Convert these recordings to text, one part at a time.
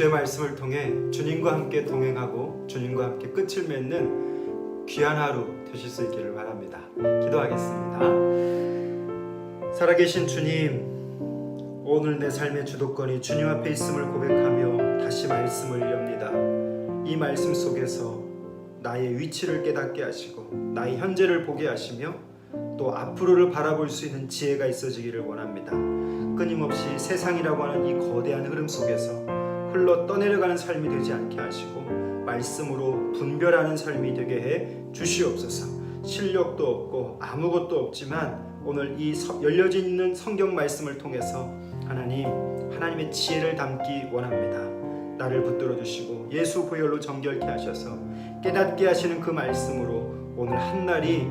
주의 말씀을 통해 주님과 함께 동행하고 주님과 함께 끝을 맺는 귀한 하루 되실 수 있기를 바랍니다. 기도하겠습니다. 살아계신 주님, 오늘 내 삶의 주도권이 주님 앞에 있음을 고백하며 다시 말씀을 엽니다. 이 말씀 속에서 나의 위치를 깨닫게 하시고 나의 현재를 보게 하시며 또 앞으로를 바라볼 수 있는 지혜가 있어지기를 원합니다. 끊임없이 세상이라고 하는 이 거대한 흐름 속에서 흘러 떠내려가는 삶이 되지 않게 하시고 말씀으로 분별하는 삶이 되게 해 주시옵소서. 실력도 없고 아무것도 없지만 오늘 이 열려져 있는 성경 말씀을 통해서 하나님의 지혜를 담기 원합니다. 나를 붙들어 주시고 예수 보혈로 정결케 하셔서 깨닫게 하시는 그 말씀으로 오늘 한날이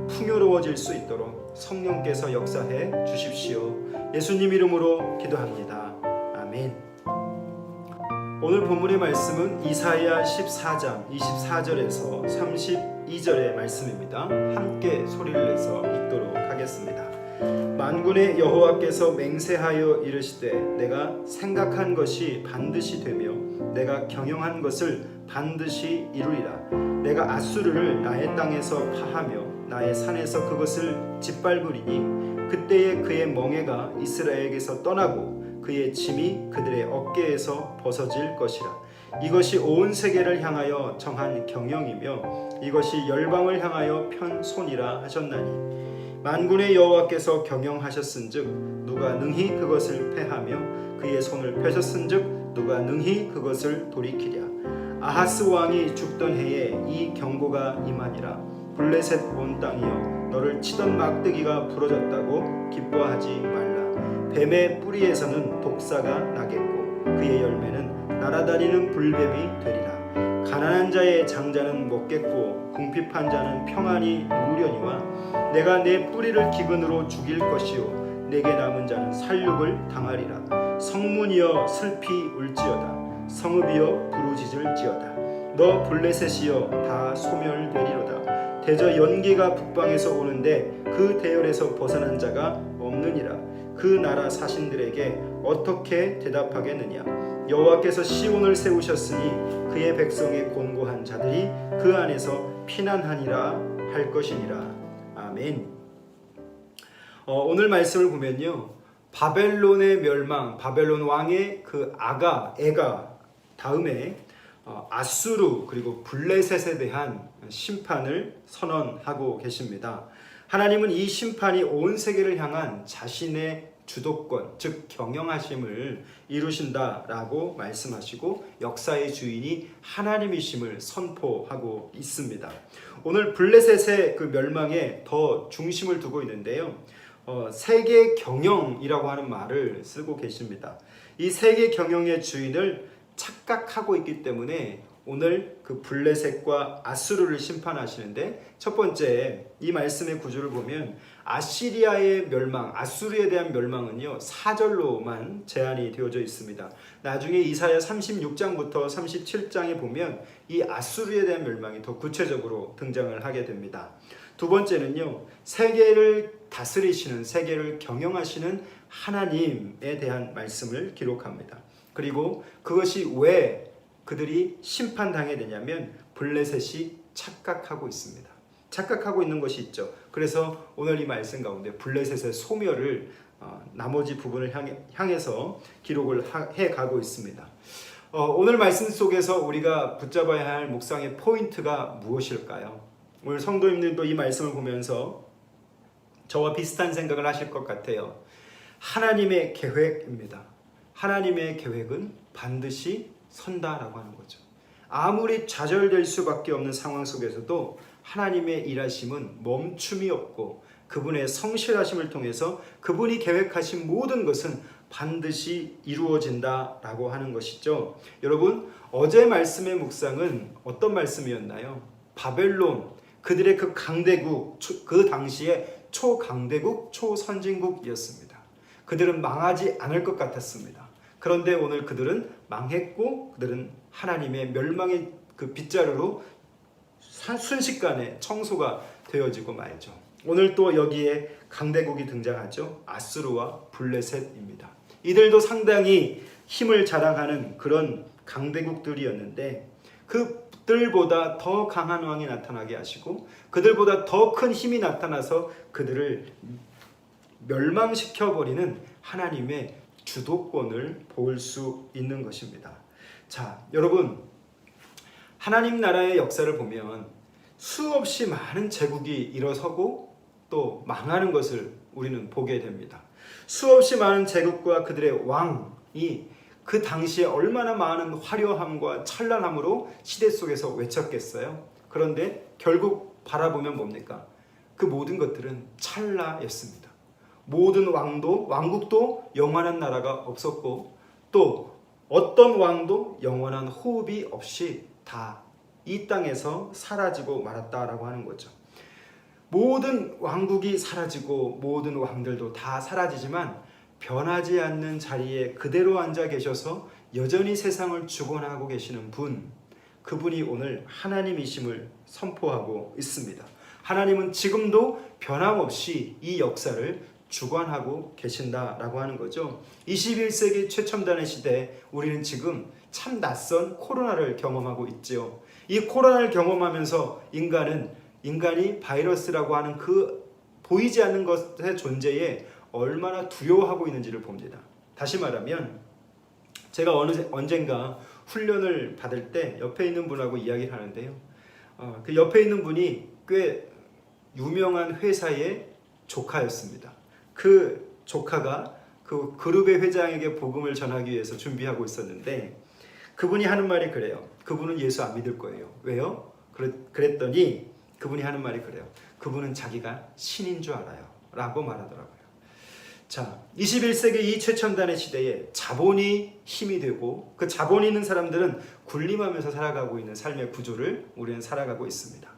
풍요로워질 수 있도록 성령께서 역사해 주십시오. 예수님 이름으로 기도합니다. 아멘. 오늘 본문의 말씀은 이사야 14장 24절에서 32절의 말씀입니다. 함께 소리를 내서 읽도록 하겠습니다. 만군의 여호와께서 맹세하여 이르시되 내가 생각한 것이 반드시 되며 내가 경영한 것을 반드시 이루리라. 내가 아수르를 나의 땅에서 파하며 나의 산에서 그것을 짓밟으리니 그때에 그의 멍에가 이스라엘에게서 떠나고 그의 짐이 그들의 어깨에서 벗어질 것이라. 이것이 온 세계를 향하여 정한 경영이며 이것이 열방을 향하여 편 손이라 하셨나니 만군의 여호와께서 경영하셨은즉 누가 능히 그것을 패하며 그의 손을 펴셨은즉 누가 능히 그것을 돌이키랴. 아하스 왕이 죽던 해에 이 경고가 임하니라. 블레셋 온 땅이여 너를 치던 막대기가 부러졌다고 기뻐하지 말라. 뱀의 뿌리에서는 독사가 나겠고 그의 열매는 날아다니는 불뱀이 되리라. 가난한 자의 장자는 먹겠고 궁핍한 자는 평안히 누우려니와 내가 내 뿌리를 기근으로 죽일 것이요 내게 남은 자는 살육을 당하리라. 성문이여 슬피 울지어다. 성읍이여 부르짖을지어다. 너 블레셋이여 다 소멸되리로다. 대저 연기가 북방에서 오는데 그 대열에서 벗어난 자가 없느니라. 그 나라 사신들에게 어떻게 대답하겠느냐. 여호와께서 시온을 세우셨으니 그의 백성의 곤고한 자들이 그 안에서 피난하니라 할 것이니라. 아멘. 오늘 말씀을 보면요, 바벨론의 멸망, 바벨론 왕의 그 애가 다음에 아수르 그리고 블레셋에 대한 심판을 선언하고 계십니다. 하나님은 이 심판이 온 세계를 향한 자신의 주도권, 즉 경영하심을 이루신다라고 말씀하시고 역사의 주인이 하나님이심을 선포하고 있습니다. 오늘 블레셋의 그 멸망에 더 중심을 두고 있는데요. 세계 경영이라고 하는 말을 쓰고 계십니다. 이 세계 경영의 주인을 착각하고 있기 때문에 오늘 그 블레셋과 아수르를 심판하시는데, 첫 번째 이 말씀의 구조를 보면 아시리아의 멸망, 아수르에 대한 멸망은요 4절로만 제한이 되어져 있습니다. 나중에 이사야 36장부터 37장에 보면 이 아수르에 대한 멸망이 더 구체적으로 등장을 하게 됩니다. 두 번째는요, 세계를 다스리시는, 세계를 경영하시는 하나님에 대한 말씀을 기록합니다. 그리고 그것이 왜 그들이 심판당하게 되냐면 블레셋이 착각하고 있습니다. 착각하고 있는 것이 있죠. 그래서 오늘 이 말씀 가운데 블레셋의 소멸을 나머지 부분을 향해서 기록을 해가고 있습니다. 오늘 말씀 속에서 우리가 붙잡아야 할 묵상의 포인트가 무엇일까요? 오늘 성도님들도 이 말씀을 보면서 저와 비슷한 생각을 하실 것 같아요. 하나님의 계획입니다. 하나님의 계획은 반드시 선다라고 하는 거죠. 아무리 좌절될 수밖에 없는 상황 속에서도 하나님의 일하심은 멈춤이 없고 그분의 성실하심을 통해서 그분이 계획하신 모든 것은 반드시 이루어진다라고 하는 것이죠. 여러분, 어제 말씀의 묵상은 어떤 말씀이었나요? 바벨론, 그들의 그 강대국, 그 당시에 초강대국, 초선진국이었습니다. 그들은 망하지 않을 것 같았습니다. 그런데 오늘 그들은 망했고 그들은 하나님의 멸망의 그 빗자루로 순식간에 청소가 되어지고 말죠. 오늘 또 여기에 강대국이 등장하죠. 아수르와 블레셋입니다. 이들도 상당히 힘을 자랑하는 그런 강대국들이었는데 그들보다 더 강한 왕이 나타나게 하시고 그들보다 더 큰 힘이 나타나서 그들을 멸망시켜버리는 하나님의 주도권을 볼 수 있는 것입니다. 자, 여러분, 하나님 나라의 역사를 보면 수없이 많은 제국이 일어서고 또 망하는 것을 우리는 보게 됩니다. 수없이 많은 제국과 그들의 왕이 그 당시에 얼마나 많은 화려함과 찬란함으로 시대 속에서 외쳤겠어요. 그런데 결국 바라보면 뭡니까? 그 모든 것들은 찰나였습니다. 모든 왕국도 영원한 나라가 없었고 또 어떤 왕도 영원한 호흡이 없이 다 이 땅에서 사라지고 말았다라고 하는 거죠. 모든 왕국이 사라지고 모든 왕들도 다 사라지지만 변하지 않는 자리에 그대로 앉아 계셔서 여전히 세상을 주관하고 계시는 분, 그분이 오늘 하나님이심을 선포하고 있습니다. 하나님은 지금도 변함없이 이 역사를 주관하고 계신다라고 하는 거죠. 21세기 최첨단의 시대에 우리는 지금 참 낯선 코로나를 경험하고 있죠. 이 코로나를 경험하면서 인간이 바이러스라고 하는 그 보이지 않는 것의 존재에 얼마나 두려워하고 있는지를 봅니다. 다시 말하면 제가 언젠가 훈련을 받을 때 옆에 있는 분하고 이야기를 하는데요. 그 옆에 있는 분이 꽤 유명한 회사의 조카였습니다. 그 조카가 그 그룹의 회장에게 복음을 전하기 위해서 준비하고 있었는데 그분이 하는 말이 그래요. 그분은 예수 안 믿을 거예요. 왜요? 그랬더니 그분이 하는 말이 그래요. 그분은 자기가 신인 줄 알아요. 라고 말하더라고요. 자, 21세기 이 최첨단의 시대에 자본이 힘이 되고 그 자본이 있는 사람들은 군림하면서 살아가고 있는 삶의 구조를 우리는 살아가고 있습니다.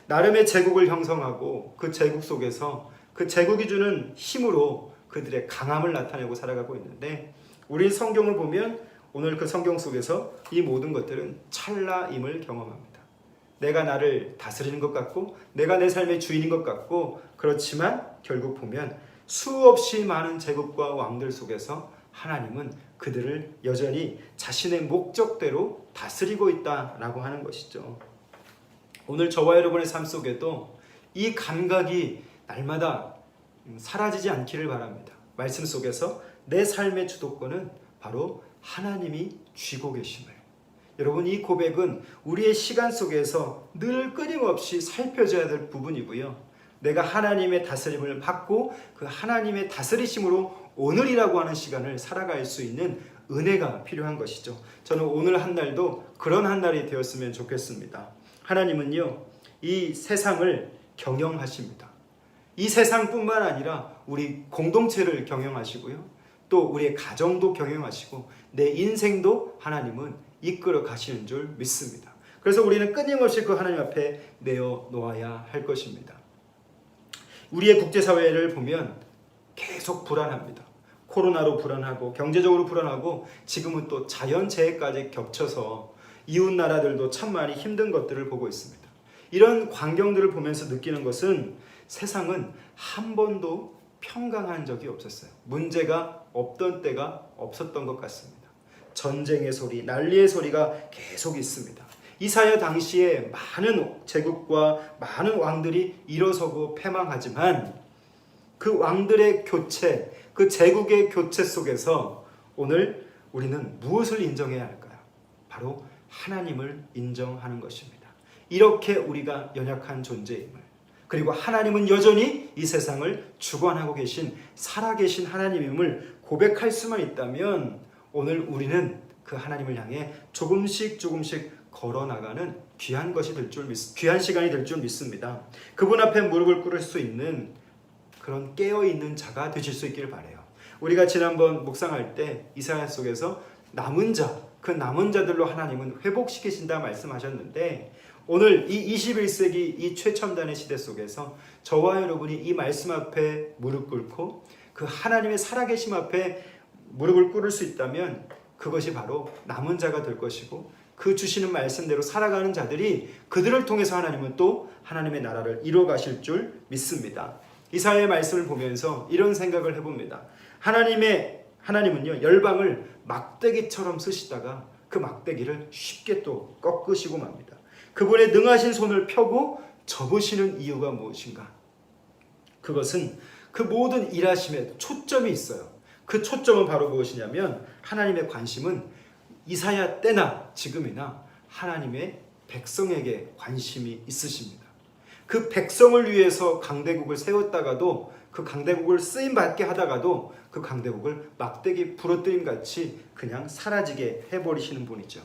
나름의 제국을 형성하고 그 제국 속에서 그 제국이 주는 힘으로 그들의 강함을 나타내고 살아가고 있는데 우리 성경을 보면 오늘 그 성경 속에서 이 모든 것들은 찰나임을 경험합니다. 내가 나를 다스리는 것 같고 내가 내 삶의 주인인 것 같고 그렇지만 결국 보면 수없이 많은 제국과 왕들 속에서 하나님은 그들을 여전히 자신의 목적대로 다스리고 있다라고 하는 것이죠. 오늘 저와 여러분의 삶 속에도 이 감각이 날마다 사라지지 않기를 바랍니다. 말씀 속에서 내 삶의 주도권은 바로 하나님이 쥐고 계심을. 여러분, 이 고백은 우리의 시간 속에서 늘 끊임없이 살펴줘야 될 부분이고요. 내가 하나님의 다스림을 받고 그 하나님의 다스리심으로 오늘이라고 하는 시간을 살아갈 수 있는 은혜가 필요한 것이죠. 저는 오늘 한 날도 그런 한 날이 되었으면 좋겠습니다. 하나님은요, 이 세상을 경영하십니다. 이 세상뿐만 아니라 우리 공동체를 경영하시고요. 또 우리의 가정도 경영하시고 내 인생도 하나님은 이끌어 가시는 줄 믿습니다. 그래서 우리는 끊임없이 그 하나님 앞에 내어놓아야 할 것입니다. 우리의 국제사회를 보면 계속 불안합니다. 코로나로 불안하고 경제적으로 불안하고 지금은 또 자연재해까지 겹쳐서 이웃 나라들도 참 많이 힘든 것들을 보고 있습니다. 이런 광경들을 보면서 느끼는 것은 세상은 한 번도 평강한 적이 없었어요. 문제가 없던 때가 없었던 것 같습니다. 전쟁의 소리, 난리의 소리가 계속 있습니다. 이사야 당시에 많은 제국과 많은 왕들이 일어서고 패망하지만 그 왕들의 교체, 그 제국의 교체 속에서 오늘 우리는 무엇을 인정해야 할까요? 바로 하나님을 인정하는 것입니다. 이렇게 우리가 연약한 존재임을, 그리고 하나님은 여전히 이 세상을 주관하고 계신 살아계신 하나님임을 고백할 수만 있다면 오늘 우리는 그 하나님을 향해 조금씩 걸어나가는 귀한 시간이 될 줄 믿습니다. 그분 앞에 무릎을 꿇을 수 있는 그런 깨어있는 자가 되실 수 있기를 바라요. 우리가 지난번 묵상할 때 이사야 속에서 남은 자, 그 남은 자들로 하나님은 회복시키신다 말씀하셨는데 오늘 이 21세기 이 최첨단의 시대 속에서 저와 여러분이 이 말씀 앞에 무릎 꿇고 그 하나님의 살아계심 앞에 무릎을 꿇을 수 있다면 그것이 바로 남은 자가 될 것이고 그 주시는 말씀대로 살아가는 자들이 그들을 통해서 하나님은 또 하나님의 나라를 이루어 가실 줄 믿습니다. 이사야의 말씀을 보면서 이런 생각을 해봅니다. 하나님은요 열방을 막대기처럼 쓰시다가 그 막대기를 쉽게 또 꺾으시고 맙니다. 그분의 능하신 손을 펴고 접으시는 이유가 무엇인가? 그것은 그 모든 일하심에 초점이 있어요. 그 초점은 바로 무엇이냐면 하나님의 관심은 이사야 때나 지금이나 하나님의 백성에게 관심이 있으십니다. 그 백성을 위해서 강대국을 세웠다가도 그 강대국을 쓰임받게 하다가도 그 강대국을 막대기 부러뜨림 같이 그냥 사라지게 해버리시는 분이죠.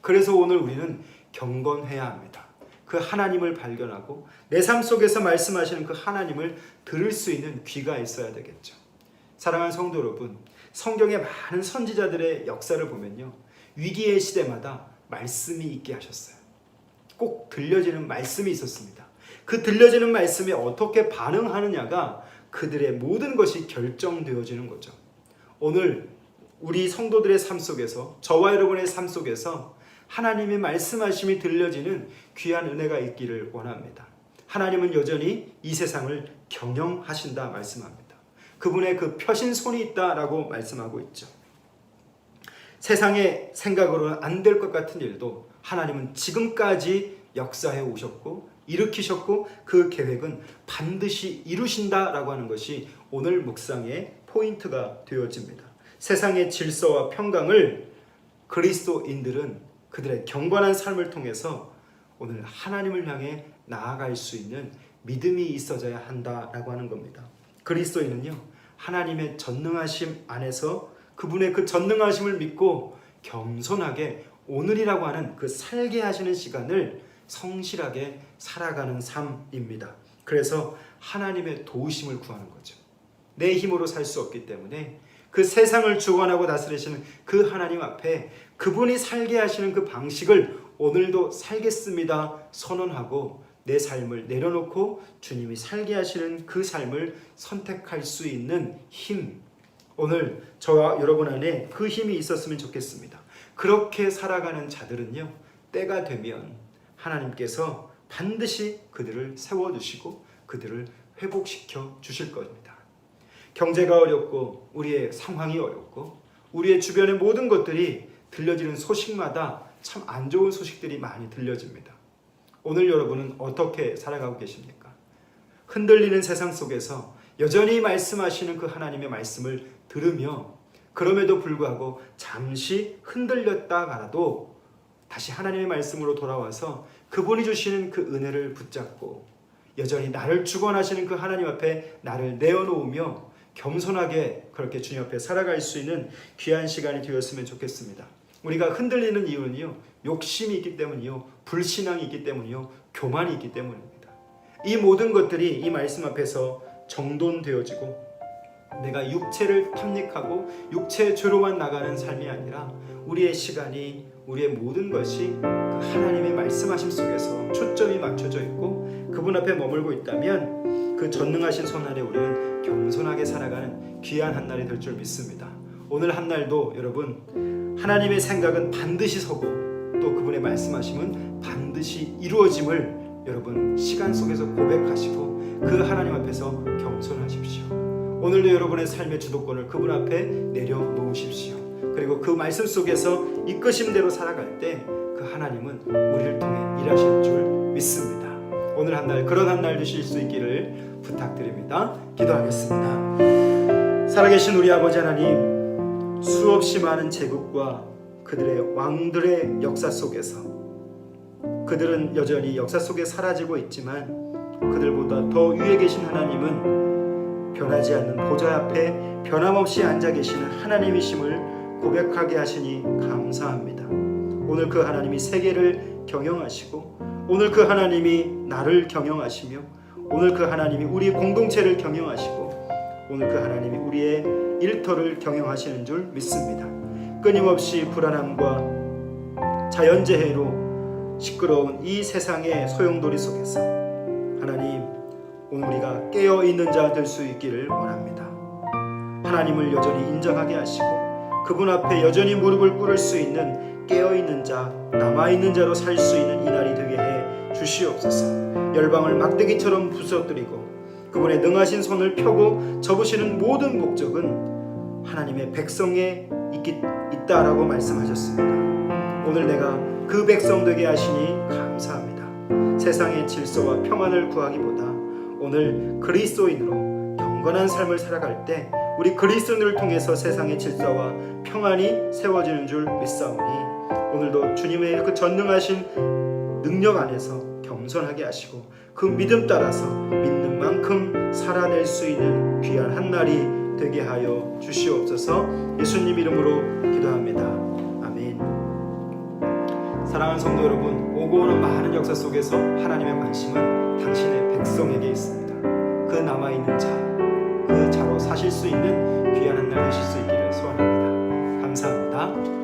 그래서 오늘 우리는 경건해야 합니다. 그 하나님을 발견하고 내 삶 속에서 말씀하시는 그 하나님을 들을 수 있는 귀가 있어야 되겠죠. 사랑하는 성도 여러분, 성경의 많은 선지자들의 역사를 보면요, 위기의 시대마다 말씀이 있게 하셨어요. 꼭 들려지는 말씀이 있었습니다. 그 들려지는 말씀에 어떻게 반응하느냐가 그들의 모든 것이 결정되어지는 거죠. 오늘 우리 성도들의 삶 속에서, 저와 여러분의 삶 속에서 하나님의 말씀하심이 들려지는 귀한 은혜가 있기를 원합니다. 하나님은 여전히 이 세상을 경영하신다 말씀합니다. 그분의 그 펴신 손이 있다라고 말씀하고 있죠. 세상의 생각으로는 안 될 것 같은 일도 하나님은 지금까지 역사해 오셨고 일으키셨고 그 계획은 반드시 이루신다라고 하는 것이 오늘 묵상의 포인트가 되어집니다. 세상의 질서와 평강을 그리스도인들은 그들의 경건한 삶을 통해서 오늘 하나님을 향해 나아갈 수 있는 믿음이 있어져야 한다라고 하는 겁니다. 그리스도인은요, 하나님의 전능하심 안에서 그분의 그 전능하심을 믿고 겸손하게 오늘이라고 하는 그 살게 하시는 시간을 성실하게 살아가는 삶입니다. 그래서 하나님의 도우심을 구하는 거죠. 내 힘으로 살 수 없기 때문에 그 세상을 주관하고 다스리시는 그 하나님 앞에 그분이 살게 하시는 그 방식을 오늘도 살겠습니다 선언하고 내 삶을 내려놓고 주님이 살게 하시는 그 삶을 선택할 수 있는 힘, 오늘 저와 여러분 안에 그 힘이 있었으면 좋겠습니다. 그렇게 살아가는 자들은요, 때가 되면 하나님께서 반드시 그들을 세워주시고 그들을 회복시켜 주실 겁니다. 경제가 어렵고 우리의 상황이 어렵고 우리의 주변의 모든 것들이 들려지는 소식마다 참 안 좋은 소식들이 많이 들려집니다. 오늘 여러분은 어떻게 살아가고 계십니까? 흔들리는 세상 속에서 여전히 말씀하시는 그 하나님의 말씀을 들으며 그럼에도 불구하고 잠시 흔들렸다가라도 다시 하나님의 말씀으로 돌아와서 그분이 주시는 그 은혜를 붙잡고 여전히 나를 주관하시는 그 하나님 앞에 나를 내어놓으며 겸손하게 그렇게 주님 앞에 살아갈 수 있는 귀한 시간이 되었으면 좋겠습니다. 우리가 흔들리는 이유는요, 욕심이 있기 때문이요, 불신앙이 있기 때문이요, 교만이 있기 때문입니다. 이 모든 것들이 이 말씀 앞에서 정돈되어지고 내가 육체를 탐닉하고 육체의 죄로만 나가는 삶이 아니라 우리의 시간이, 우리의 모든 것이 그 하나님의 말씀하심 속에서 초점이 맞춰져 있고 그분 앞에 머물고 있다면 그 전능하신 손 아래 우리는 겸손하게 살아가는 귀한 한 날이 될 줄 믿습니다. 오늘 한 날도 여러분, 하나님의 생각은 반드시 서고 또 그분의 말씀하심은 반드시 이루어짐을 여러분 시간 속에서 고백하시고 그 하나님 앞에서 겸손하십시오. 오늘도 여러분의 삶의 주도권을 그분 앞에 내려놓으십시오. 그리고 그 말씀 속에서 이끄심대로 살아갈 때 그 하나님은 우리를 통해 일하실 줄 믿습니다. 오늘 한 날 그런 한 날 되실 수 있기를 부탁드립니다. 기도하겠습니다. 살아계신 우리 아버지 하나님, 수없이 많은 제국과 그들의 왕들의 역사 속에서 그들은 여전히 역사 속에 사라지고 있지만 그들보다 더 위에 계신 하나님은 변하지 않는 보좌 앞에 변함없이 앉아 계시는 하나님이심을 고백하게 하시니 감사합니다. 오늘 그 하나님이 세계를 경영하시고 오늘 그 하나님이 나를 경영하시며 오늘 그 하나님이 우리 공동체를 경영하시고 오늘 그 하나님이 우리의 일터를 경영하시는 줄 믿습니다. 끊임없이 불안함과 자연재해로 시끄러운 이 세상의 소용돌이 속에서 하나님, 오늘 우리가 깨어있는 자 될 수 있기를 원합니다. 하나님을 여전히 인정하게 하시고 그분 앞에 여전히 무릎을 꿇을 수 있는 깨어있는 자, 남아있는 자로 살 수 있는 이 날이 되게 해 주시옵소서. 열방을 막대기처럼 부서뜨리고 그분의 능하신 손을 펴고 접으시는 모든 목적은 하나님의 백성에 있다라고 말씀하셨습니다. 오늘 내가 그 백성 되게 하시니 감사합니다. 세상의 질서와 평안을 구하기보다 오늘 그리스도인으로 경건한 삶을 살아갈 때 우리 그리스도인을 통해서 세상의 질서와 평안이 세워지는 줄 믿사오니 오늘도 주님의 그 전능하신 능력 안에서 겸손하게 하시고 그 믿음 따라서 믿는 만큼 살아낼 수 있는 귀한 한 날이 되게 하여 주시옵소서. 예수님 이름으로 기도합니다. 아멘. 사랑하는 성도 여러분, 오고 오는 많은 역사 속에서 하나님의 관심은 당신의 백성에게 있습니다. 그 남아있는 자, 그 자로 사실 수 있는 귀한 한 날 되실 수 있기를 소원합니다. 감사합니다.